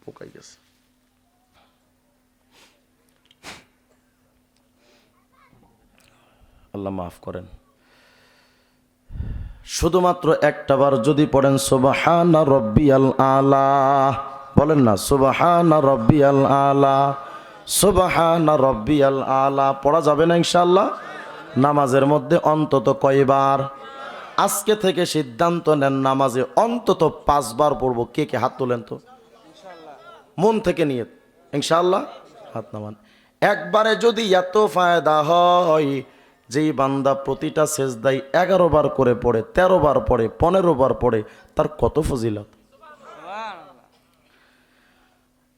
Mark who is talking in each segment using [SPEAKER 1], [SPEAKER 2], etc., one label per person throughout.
[SPEAKER 1] পোকাই গেছে। আল্লাহ মাফ করেন। শুধুমাত্র একটা বার যদি পড়েন সুবহানা রাব্বিয়াল আলা, বলেন না সুবহানা রাব্বিয়াল আলা, সুবহানা রাব্বিয়াল আলা, পড়া যাবে না ইনশাআল্লাহ? নামাজের মধ্যে অন্তত কয়বার? আজকে থেকে সিদ্ধান্ত নেন নামাজে অন্তত 5 বার পড়বো। কে কে হাত তোলেন তো, মন থেকে নিয়ে ইনশাআল্লাহ হাত নামান। একবারে যদি এত ফায়দা হয়, যেই বান্দা প্রতিটা সেজদায় 11 বার করে পড়ে, 13 বার পড়ে, 15 বার পড়ে, তার কত ফজিলত।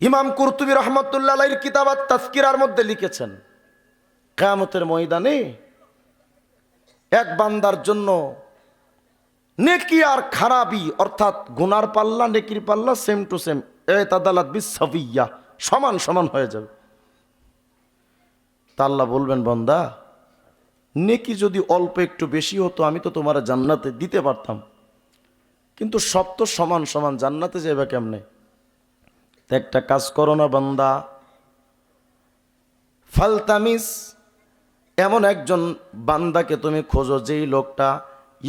[SPEAKER 1] ইমাম কুরতুবী রহমতুল্লাহ আলাইহির কিতাব আত-তাযকিরার মধ্যে লিখেছেন, কিয়ামতের ময়দানে এক বান্দার জন্য নেকি আর খারাপি, অর্থাৎ গুনার পাল্লা নেকির পাল্লা সেম টু সেম, ইতাদালাত বিসাবিয়্যা, সমান সমান হয়ে যাবে। তা আল্লাহ বলবেন, বান্দা নেকি যদি অল্প একটু বেশি হতো আমি তো তোমার জান্নাতে দিতে পারতাম, কিন্তু সব তো সমান সমান, জান্নাতে যাবে কেমনে? তো একটা কাজ করো না বান্দা, ফালতামিস, এমন একজন বান্দাকে তুমি খোঁজো যেই লোকটা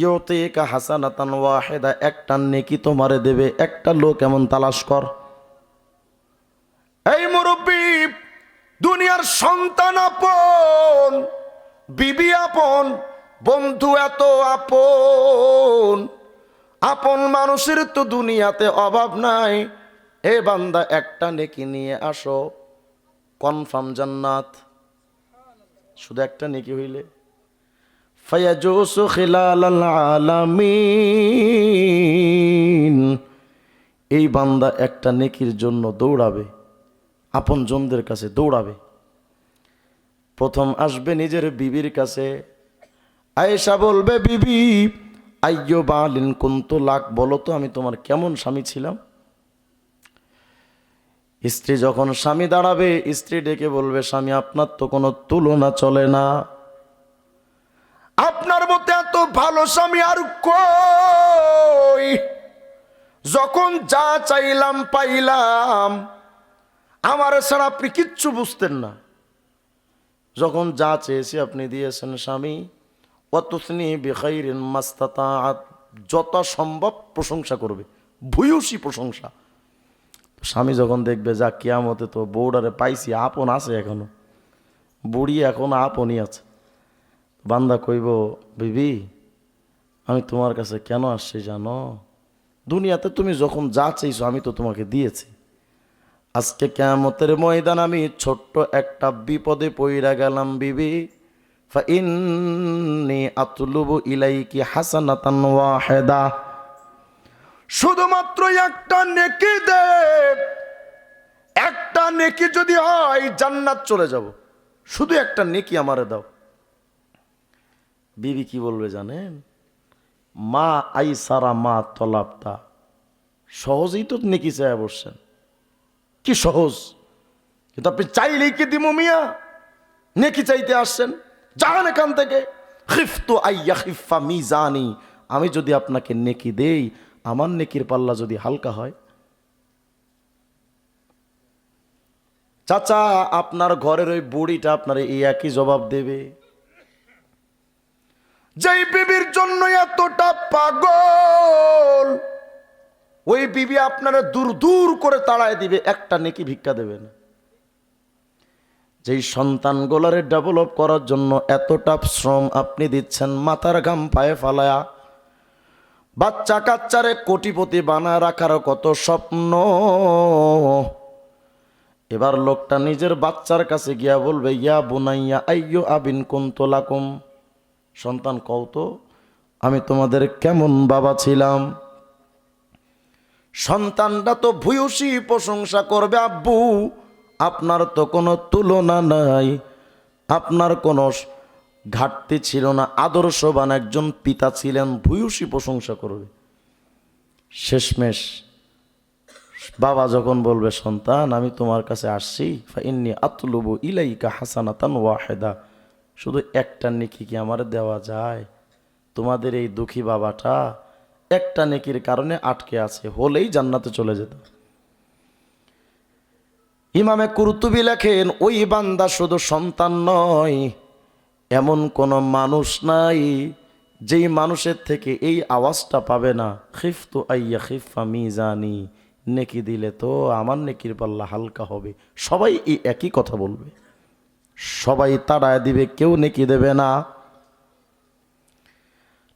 [SPEAKER 1] ইউতিকা হাসানাতান ওয়াহিদা, একটা নেকি তোমারে দেবে। একটা লোক এমন তালাশ কর। এই মুরব্বী, দুনিয়ার সন্তান আপন, বিবি আপন, বন্ধু এত আপন, আপন মানুষের তো দুনিয়াতে অভাব নাই। এ বান্দা একটা নেকি নিয়ে আসো, কনফার্ম জান্নাত। শুধু একটা নেকি হইলে ফায়াজুসু খিলালাল আলামিন, এই বান্দা একটা নেকির জন্য দৌড়াবে, আপন জনদের কাছে দৌড়াবে। প্রথম আসবে নিজের বিবির কাছে। আয়েশা বলবে, বিবি আইয়ো বালিন কুনতু লাক, বলো তো আমি তোমার কেমন স্বামী ছিলাম। স্ত্রী যখন স্বামী দাঁড়াবে, স্ত্রী ডেকে বলবে, স্বামী আপনার তো কোনো তুলনা চলে না, আপনার মতো এত ভালো স্বামী আর কই, যখন যা চাইলাম পাইলাম, আমার ছাড়া আপনি কিচ্ছু বুঝতেন না, যখন যা চেয়েছি আপনি দিয়েছেন স্বামী। ওয়াতুসনি বিখাইরিন মাস্তাতাআত, যত সম্ভব প্রশংসা করবে, ভূয়সী প্রশংসা। স্বামী যখন দেখবে যা কিয়ামতে তো বউডারে পাইছি, আপন আছে এখনো, বুড়ি এখনো আপনই আছে, বান্দা কইব, বিবি আমি তোমার কাছে কেন আসছি জানো? দুনিয়াতে তুমি যখন যা চাইছো আমি তো তোমাকে দিয়েছি, আজকে কিয়ামতের ময়দান আমি ছোট্ট একটা বিপদে পইরা গেলাম বিবি, ফাইন্নী আতলুবু ইলাইকি হাসানাতান ওয়াহিদা, শুধুমাত্র একটা নেকি দে, একটা নেকি যদি হয় জান্নাত চলে যাব, শুধু একটা নেকি আমারে দাও। বিবি কি বলবে জানেন? মা আইসারা মা তলাবতা, সহজেই তো নেকি চায় বসছেন, কি সহজ, কিন্তু আপনি চাইলেই কি দিমু মিয়া? নেকি চাইতে আসছেন, যান এখান থেকে। খিফতু আইয়া খিফা মিজানি, আমি যদি আপনাকে নেকি দেই, আমার নেকির পাল্লা যদি হালকা হয়। চাচা আপনার ঘরের ওই বুড়িটা আপনার এই একই জবাব দেবে। যেই বিবির জন্য এতটা পাগল, ওই বিবি আপনারা দূর দূর করে তাড়ায় দিবে, একটা নেকি ভিক্ষা দেবে না। যেই সন্তানগুলারে ডেভেলপ করার জন্য এতটা শ্রম আপনি দিচ্ছেন, মাথার ঘাম পায়ে ফালায়া, বাচ্চা কাচ্চারে কোটিপতি বানায় রাখার কত স্বপ্ন। এবার লোকটা নিজের বাচ্চার কাছে গিয়া বলবে, ইয়া বুনাইয়া আইয়ো আবিন কুনতু লাকুম, সন্তান কও তো আমি তোমাদের কেমন বাবা ছিলাম। সন্তানটা তো ভূয়সী প্রশংসা করবে, আব্বু আপনার তো কোনো তুলনা নাই, আপনার কোনো ঘাটতি ছিল না, আদর্শবান একজন পিতা ছিলেন, ভূয়সী প্রশংসা করবে। শেষমেশ বাবা যখন বলবে, সন্তান আমি তোমার কাছে আসছি, ফাইন্নী আতলুবু ইলাইকা হাসানাতান ওয়াহিদা, শুধু একটা নেকি কি আমার দেওয়া যায়? তোমাদের এই দুঃখী বাবাটা একটা নেকির কারণে আটকে আছে, হলেই জান্নাতে চলে যেত। ইমামে কুরতুবী লেখেন, ওই বান্দা শুধু সন্তান নয়, এমন কোনো মানুষ নাই যেই মানুষের থেকে এই আওয়াজটা পাবে না, খিফতু আইয়া খিফা মিজানি, নেকি দিলে তো আমার নেকির পাল্লা হালকা হবে। সবাই এই একই কথা বলবে, সবাই তাড়ায় দিবে, কেউ নেকি দেবে না।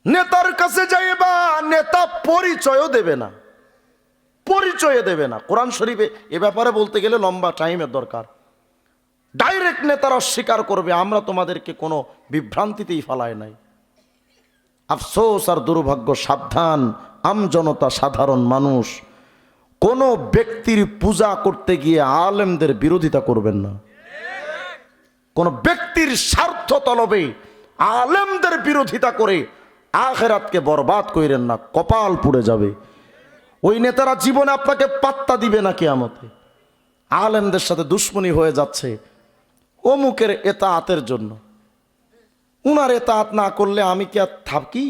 [SPEAKER 1] নেতার কাছে যাইবা, নেতা পরিচয়ও দেবে না, পরিচয় দেবে না। কোরআন শরীফে এ ব্যাপারে বলতে গেলে লম্বা টাইমের দরকার। ডাইরেক্ট নেতারা স্বীকার করবে, আমরা তোমাদেরকে কোনো বিভ্রান্তিতেই ফালায় নাই। আফসোস আর দুর্ভাগ্য, সাবধান আমজনতা, সাধারণ মানুষ, কোনো ব্যক্তির পূজা করতে গিয়ে আলেমদের বিরোধিতা করবেন না। কোন ব্যক্তির স্বার্থ তলবে আলেমদের বিরোধিতা করে আখিরাতকে বরবাদ কইরেন না, কপাল পুড়ে যাবে। ওই নেতারা জীবনে আপনাকে পাত্তা দিবে না কিয়ামতে। আলেমদের সাথে দুশ্মনী হয়ে যাচ্ছে অমুকের এতাআতের জন্য। উনার এতাআত না করলে আমি কি আর থাকি?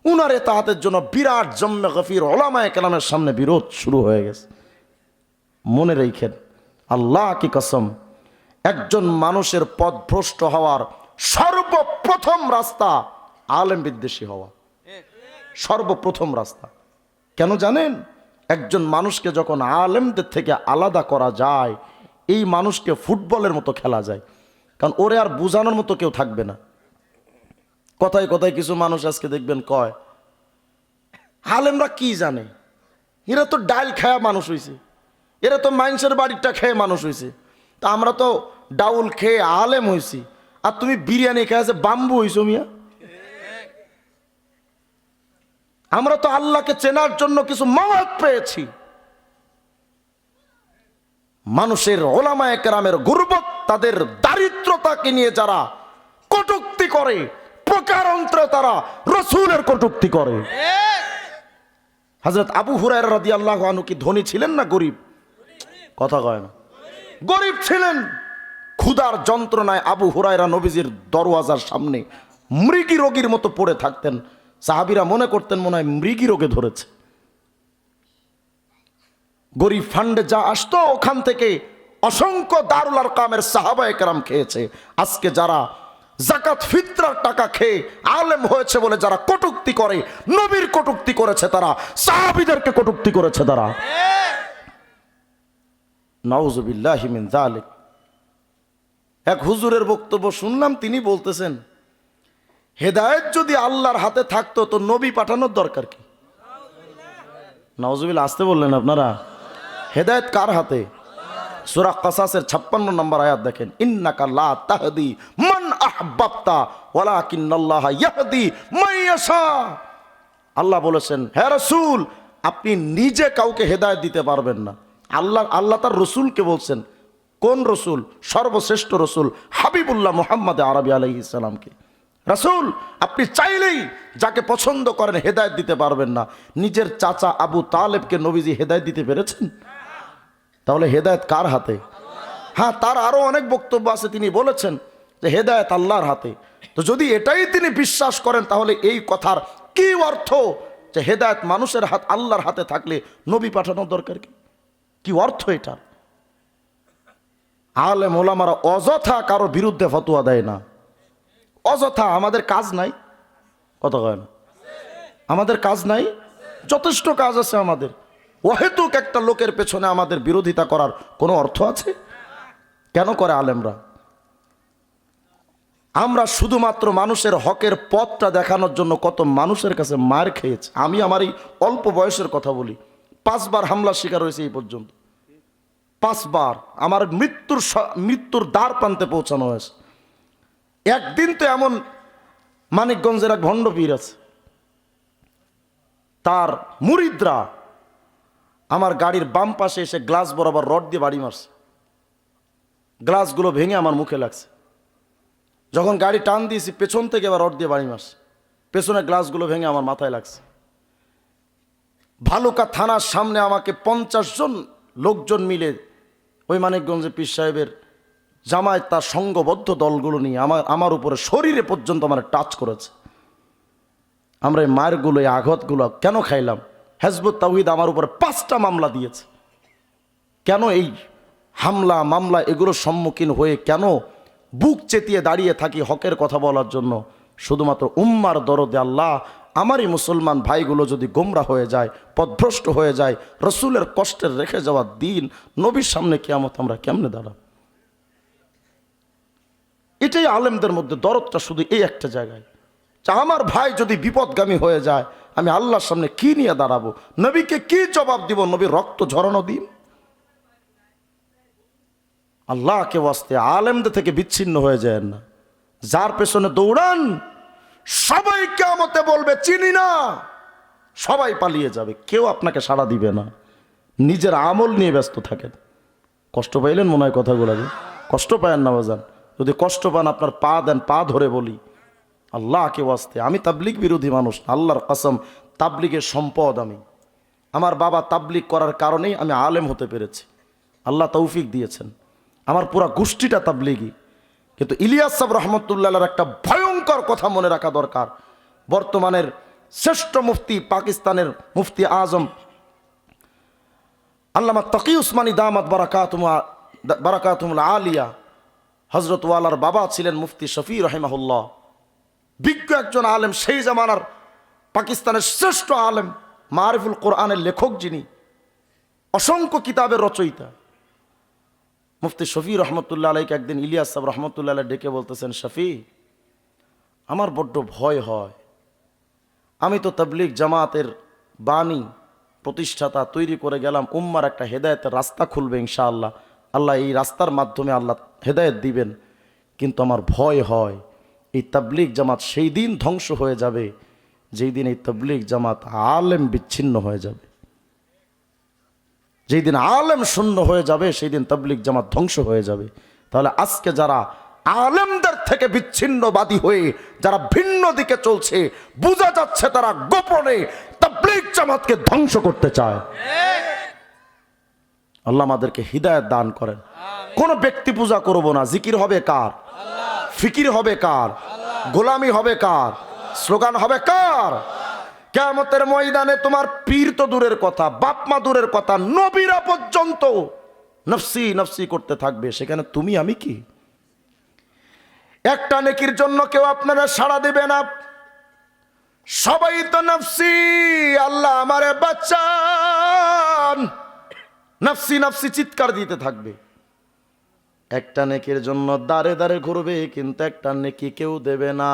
[SPEAKER 1] উনার এতাআতের জন্য বিরাট জম্মে গফির ওলামায়ে কেরামের সামনে বিরোধ শুরু হয়ে গেছে। মনে রেখেন, আল্লাহ কি কসম, একজন মানুষের পথভ্রষ্ট হওয়ার সর্বপ্রথম রাস্তা আলেম বিদ্বেষী হওয়া, সর্বপ্রথম রাস্তা। কেন জানেন? একজন মানুষকে যখন আলেমদের থেকে আলাদা করা যায়, এই মানুষকে ফুটবলের মতো খেলা যায়, কারণ ওরে আর বোঝানোর মতো কেউ থাকবে না। কথায় কথায় কিছু মানুষ আজকে দেখবেন কয়, আলেমরা কি জানে, এরা তো ডাল খায়া মানুষ হয়েছে, এরা তো মানুষের বাড়িটা খেয়ে মানুষ হয়েছে, তা আমরা তো ডাউল খেয়ে আলেম হয়েছি, আর তুমি বিরিয়ানি খেয়ে বাম্বু হয়েছো মিয়া। আমরা তো আল্লাহকে চেনার জন্য কিছু মওয়াজ পেয়েছি। মানুষের ওলামায়ে কেরামের গুরবত, তাদের দারিদ্রতাকে নিয়ে যারা কটূক্তি করে, প্রকারান্তরে তারা রাসূলের কটূক্তি করে। হযরত আবু হুরায়রা রাদিয়াল্লাহু আনহু কি ধনী ছিলেন না গরিব? কথা কয় না, গরিব ছিলেন। ক্ষুধার যন্ত্রণায় আবু হুরায়রা নবীজির দরওয়াজার সামনে মৃগী রোগীর মতো পড়ে থাকতেন। সাহাবীরা মনে করতেন মনে হয় মৃগী রোগে ধরেছে। গরিব ফান্ডে যা আসতো ওখান থেকে অসংখ্য দারুল আরকামের সাহাবায়ে কেরাম খেয়েছে। আজকে যারা যাকাত ফিতরার টাকা খেয়ে আলেম হয়েছে বলে যারা কটূক্তি করে, নবীর কটূক্তি করেছে তারা, সাহাবীদেরকে কটূক্তি করেছে তারা। নাউযুবিল্লাহি মিন যালিক। এক হুজুরের বক্তব্য শুনলাম, তিনি বলতেছেন, হেদায়েত যদি আল্লাহর হাতে থাকতো তো নবী পাঠানোর দরকার কি? নাউযুবিল্লাহ, আসতে বললেন আপনারা। হেদায়েত কার হাতে? সূরা কাসাসের 56 নম্বর আয়াত দেখেন, ইন্নাকা লা তাহদি মান আহবাবতা ওয়ালাকিন্নাল্লাহা ইয়াহদি মান ইয়াশা। আল্লাহ বলেছেন, হে রাসূল, আপনি নিজে কাউকে হেদায়েত দিতে পারবেন না। আল্লাহ তার রসুলকে বলছেন। কোন রসুল? সর্বশ্রেষ্ঠ রসুল হাবিবুল্লাহ মুহাম্মদ আরবি আলাইহিস সালামকে। রাসূল, আপনি চাইলেই যাকে পছন্দ করেন হেদায়েত দিতে পারবেন না। নিজের চাচা আবু তালেবকে নবীজি হেদায়েত দিতে পেরেছেন? তাহলে হেদায়েত কার হাতে? হ্যাঁ, তার আরো অনেক বক্তব্য আছে, তিনি বলেছেন যে হেদায়েত আল্লাহর হাতে। তো যদি এটাই তিনি বিশ্বাস করেন, তাহলে এই কথার কি অর্থ যে হেদায়েত মানুষের হাত, আল্লাহর হাতে থাকলে নবী পাঠানোর দরকার কি? কি অর্থ এটা? আলেম ওলামারা অযথা কারো বিরুদ্ধে ফতোয়া দেয় না, অযথা। আমাদের কাজ নাই, কথা কয় না, আমাদের কাজ নাই, যথেষ্ট কাজ আছে আমাদের। অহেতুক একটা লোকের পেছনে আমাদের বিরোধিতা করার কোনো অর্থ আছে? কেন করে আলেমরা? আমরা শুধুমাত্র মানুষের হকের পথটা দেখানোর জন্য কত মানুষের কাছে মার খেয়েছে। আমি আমার এই অল্প বয়সের কথা বলি, 5 বার হামলার শিকার হয়েছে এই পর্যন্ত। 5 বার আমার মৃত্যুর দ্বার প্রান্তে পৌঁছানো হয়েছে। একদিন তো এমন মানিকগঞ্জের এক ভণ্ড পীর আছে, তার মুরিদরা আমার গাড়ির বাম পাশে এসে গ্লাস বরাবর রড দিয়ে বাড়ি মারছে। গ্লাসগুলো ভেঙে আমার মুখে লাগছে। যখন গাড়ি টান দিয়েছি পেছন থেকে আবার রড দিয়ে বাড়ি মারছে, পেছনে গ্লাসগুলো ভেঙে আমার মাথায় লাগছে। ভালুকা থানার সামনে আমাকে 50 জন লোকজন মিলে ওই মানিকগঞ্জে পীর সাহেবের জামায়াত তার সংঘবদ্ধ দলগুলো নিয়ে আমার উপরে শরীরে পর্যন্ত আমার টাচ করেছে। আমরা এই মারগুলো, এই আঘাতগুলো কেন খাইলাম? হিজবুত তাওহীদ আমার উপরে 5টা মামলা দিয়েছে। কেন? এই হামলা মামলা এগুলোর সম্মুখীন হয়ে কেন বুক চেতিয়ে দাঁড়িয়ে থাকি হকের কথা বলার জন্য? শুধুমাত্র উম্মার দরদে। আল্লাহ, আমারই মুসলমান ভাইগুলো যদি গোমরা হয়ে যায়, পথভ্রষ্ট হয়ে যায়, রসুলের কষ্টের রেখে যাওয়া দিন নবীর সামনে কিয়ামত আমরা কেমনে দাঁড়াব? এটাই আলেমদের মধ্যে দরদটা, শুধু এই একটা জায়গায় যে আমার ভাই যদি বিপদগামী হয়ে যায়, আমি আল্লাহর সামনে কি নিয়ে দাঁড়াবো? নবীকে কি জবাব দিব? নবীর রক্ত ঝরানো দিন। আল্লাহকে ওয়াস্তে আলেমদের থেকে বিচ্ছিন্ন হয়ে যায় না। যার পেছনে দৌড়ান সবাই কিয়ামতে বলবে চিনি না, সবাই পালিয়ে যাবে, কেউ আপনাকে সাড়া দিবে না। নিজের আমল নিয়ে ব্যস্ত থাকেন। কষ্ট পাইলেন মনে হয় কথাগুলো? কষ্ট পায়েন না বাজান? যদি কষ্ট পান আপনার পা দেন, পা ধরে বলি আল্লাহকে ওয়াস্তে, আমি তাবলিগ বিরোধী মানুষ, আল্লাহর কসম, তাবলিগের সম্পদ আমি। আমার বাবা তাবলিগ করার কারণেই আমি আলেম হতে পেরেছি, আল্লাহ তৌফিক দিয়েছেন। আমার পুরা গোষ্ঠীটা তাবলিগি। কিন্তু ইলিয়াস সাহেব রহমতুল্লাহর একটা ভয়ঙ্কর কথা মনে রাখা দরকার। বর্তমানের শ্রেষ্ঠ মুফতি, পাকিস্তানের মুফতি আজম আল্লামা তকি উসমানী দামাত বারাকাতুমুল আলিয়া, হজরত ওয়ালার বাবা ছিলেন মুফতি শফি রহিমাহুল্লাহ, বিজ্ঞ একজন আলেম, সেই জামানার পাকিস্তানের শ্রেষ্ঠ আলেম, মারিফুল কোরআনের লেখক যিনি, অসংখ্য কিতাবের রচয়িতা। মুফতি শফি রহমতুল্লাহ আলাইকে একদিন ইলিয়াস সাহেব রহমতুল্লাহ আলাই ডেকে বলতেছেন, শফি, আমার বড্ড ভয় হয়, আমি তো তাবলিগ জামাতের বাণী প্রতিষ্ঠাতা তৈরি করে গেলাম, উম্মার একটা হেদায়েতের রাস্তা খুলবে ইনশাআল্লাহ, আল্লাহ এই রাস্তার মাধ্যমে আল্লাহ হেদায়েত দিবেন, কিন্তু আমার ভয় হয় এই তাবলিগ জামাত সেই দিন ধ্বংস হয়ে যাবে যেই দিন এই তাবলিগ জামাত আলেম বিচ্ছিন্ন হয়ে যাবে। যেই দিন আলেম শূন্য হয়ে যাবে সেই দিন তাবলিগ জামাত ধ্বংস হয়ে যাবে। তাহলে আজকে যারা আলেমদের থেকে বিচ্ছিন্নবাদী হয়ে যারা ভিন্ন দিকে চলছে, বোঝা যাচ্ছে তারা গোপনে তাবলিগ জামাতকে ধ্বংস করতে চায়। আল্লাহ আমাদেরকে হিদায়াত দান করেন। কোন ব্যক্তি পূজা করব না, জিকির হবে কার? ফিকির হবে কার? গোলামি হবে কার? স্লোগান হবে কার? কিয়ামতের ময়দানে তোমার পীর তো দূরের কথা, বাপ মা দূরের কথা, নবীরা পর্যন্ত নফসি নফসি করতে থাকবে, সেখানে তুমি আমি কি? একটা নেকির জন্য কেউ আপনারা সাড়া দেবে না, সবাই তো নফসি, আল্লাহ আমারে বাঁচান, নফসি নফসি চিৎকার দিতে থাকবে। একটা নেকির জন্য দাঁড়ে দাঁড়ে ঘুরবে, কিন্তু একটা নেকি কেউ দেবে না।